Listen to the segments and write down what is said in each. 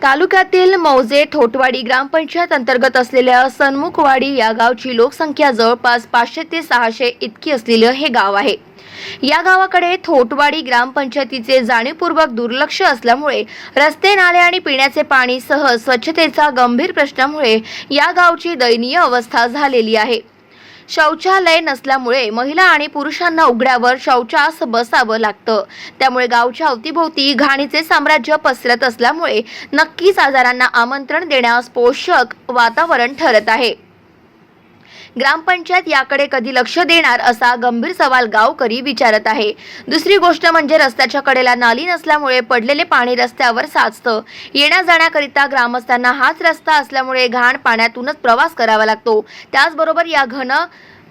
तालुक्यातील मौजे थोटवाडी ग्रामपंचायत अंतर्गत असलेल्या सन्मुखवाडी या गावची लोकसंख्या जवळपास 500 ते 600 इतकी असलेले हे गाव आहे। या गावाकडे थोटवाडी ग्रामपंचायतीचे जाणीवपूर्वक दुर्लक्ष असल्यामुळे रस्ते, नाले आणि पिण्याचे पाणी सह स्वच्छतेचा गंभीर प्रश्नामुळे या गावची दयनीय अवस्था झालेली आहे। शौचालय नसल्यामुळे महिला आणि पुरुषांना उघड्यावर शौचास बसावं लागतं। त्यामुळे गावच्या अवतीभोवती घाणीचे साम्राज्य पसरत असल्यामुळे नक्कीच आजारांना आमंत्रण देण्यास पोषक वातावरण ठरत आहे। ग्रामपंचायत याकडे कधी लक्ष देणार असा गंभीर सवाल गावकरी विचारत आहे। दुसरी गोष्ट म्हणजे रस्त्याच्या कडेला नाली नसल्यामुळे पडलेले पाणी रस्त्यावर साचतं। येण्या जाण्याकरिता ग्रामस्थांना हाच रस्ता असल्यामुळे घाण पाण्यातूनच प्रवास करावा लागतो। त्याचबरोबर या घन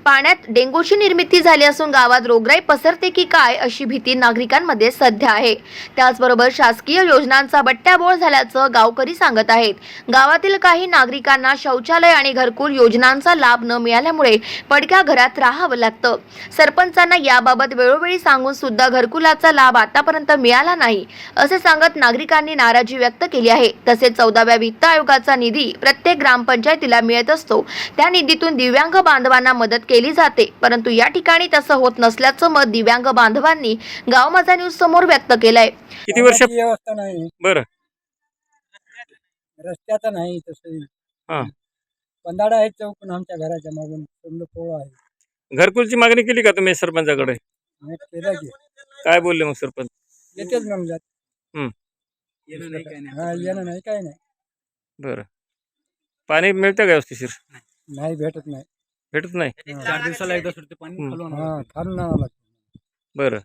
पाण्यात डेंग्यूची निर्मिती झाली असून गावात रोगराई पसरते की काय अशी भीती नागरिकांमध्ये सध्या आहे। त्याचबरोबर शासकीय योजनांचा बट्ट्याबोळ झाल्याचं गावकरी सांगत आहेत। गावातील काही नागरिकांना शौचालय आणि घरकुल योजनांचा लाभ न मिळाल्यामुळे पडक्या घरात राहावं लागतं। सरपंचांना याबाबत वेळोवेळी सांगून सुद्धा घरकुलाचा लाभ आतापर्यंत मिळाला नाही असे सांगत नागरिकांनी नाराजी व्यक्त केली आहे। तसेच 14व्या वित्त आयोगाचा निधी प्रत्येक ग्रामपंचायतीला मिळत असतो। त्या निधीतून दिव्यांग बांधवांना मदत केली जाते, परंतु या ठिकाणी तसं होत नसल्याचं मत दिव्यांग बांधवांनी गाव माझा न्यूज समोर व्यक्त केलंय। किती वर्ष व्यवस्था नाही, बरं रस्त्याचं नाही, तसं हां पंधाडा आहे चौकून आमच्या घराच्या मागून समजा पोळ आहे। घरकुलची मागणी केली का तुम्ही सरपंचाकडे? मी केलं की काय बोलले मग सरपंच? येतेच मग जात हं, येणं नाही काय नाही, बरं पाणी मिळतं का व्यवस्थिशीर? नाही भेटत नाही, भेटत नाही। 4 दिवसाला एकदा सुटते पाणी खालून खालून आणावं लागतं। बरं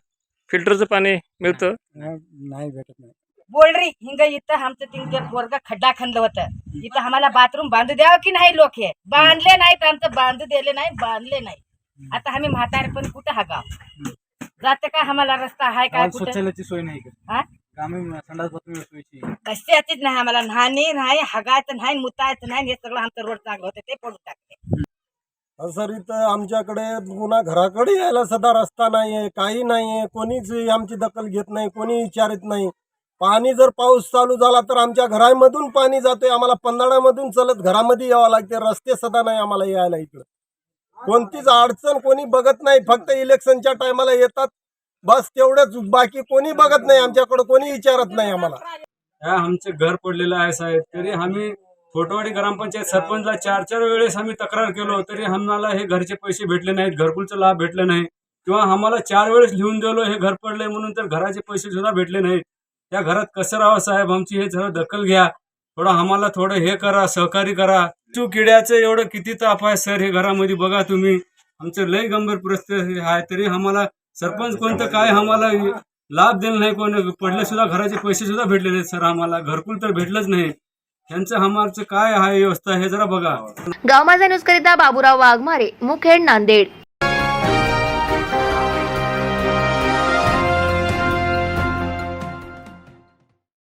फिल्टरचं पाणी मिळतं? नाही भेटत नाही। बोल रे हिंग इथं आमचं तिंग पोरगा खड्डा खणलं होतं, इथं आम्हाला बाथरूम बांधू द्यावं की नाही? लोक हे बांधले नाहीत, आमचं बांधू दिले नाही, बांधले नाही। आता आम्ही म्हातारे पण कुठं हा गाव जाते का? आम्हाला रस्ता आहे का? कुठं शौचालयाची सोय नाही हा? ग्रामीण संडास बाथरूम सोयीची कशाचीच नाही आम्हाला, नाही हगायचं नाही, मुतायचं नाही, हे सगळं आमचं रोड चांगलं होतं ते पडून टाकते। सर इथं आमच्याकडे पुन्हा घराकडे यायला सदा रस्ता नाहीये, काही नाहीये, कोणीच आमची दखल घेत नाही, कोणी विचारित नाही। पाणी जर पाऊस चालू झाला तर आमच्या घरामधून पाणी जातोय, आम्हाला पंधरामधून चलत घरामध्ये यावं लागते। रस्ते सदा नाही आम्हाला यायला, इकडं कोणतीच अडचण कोणी बघत नाही, फक्त इलेक्शनच्या टायमाला येतात बस, तेवढंच, बाकी कोणी बघत नाही आमच्याकडे, कोणी विचारत नाही आम्हाला। आमचे घर पडलेलं आहे साहेब, तरी आम्ही थोटवाडी ग्रामपंचायत सरपंचला 4 वेळेस आम्ही तक्रार केलो, तरी आम्हाला हे घरचे पैसे भेटले नाहीत, घरकुलचा लाभ भेटले नाही, किंवा आम्हाला 4 वेळेस लिहून दिलो हे घर पडले म्हणून, तर घराचे पैसे सुद्धा भेटले नाहीत। त्या घरात कसं राहावं साहेब, आमची हे जरा दखल घ्या, थोडं आम्हाला थोडं हे करा, सहकार्य करा। किड्याचं एवढं किती ताप आहे सर हे घरामध्ये, बघा तुम्ही, आमचं लय गंभीर परिस्थिती आहे, तरी आम्हाला सरपंच कोणतं काय आम्हाला लाभ दिला नाही, कोण पडले सुद्धा घराचे पैसे सुद्धा भेटले नाहीत सर, आम्हाला घरकुल तर भेटलंच नाही। त्यांचं आमचं काय आहे व्यवस्था हे जरा बघा। गाव माझा न्यूज करिता बाबूराव वाघमारे, मुखेड, नांदेड।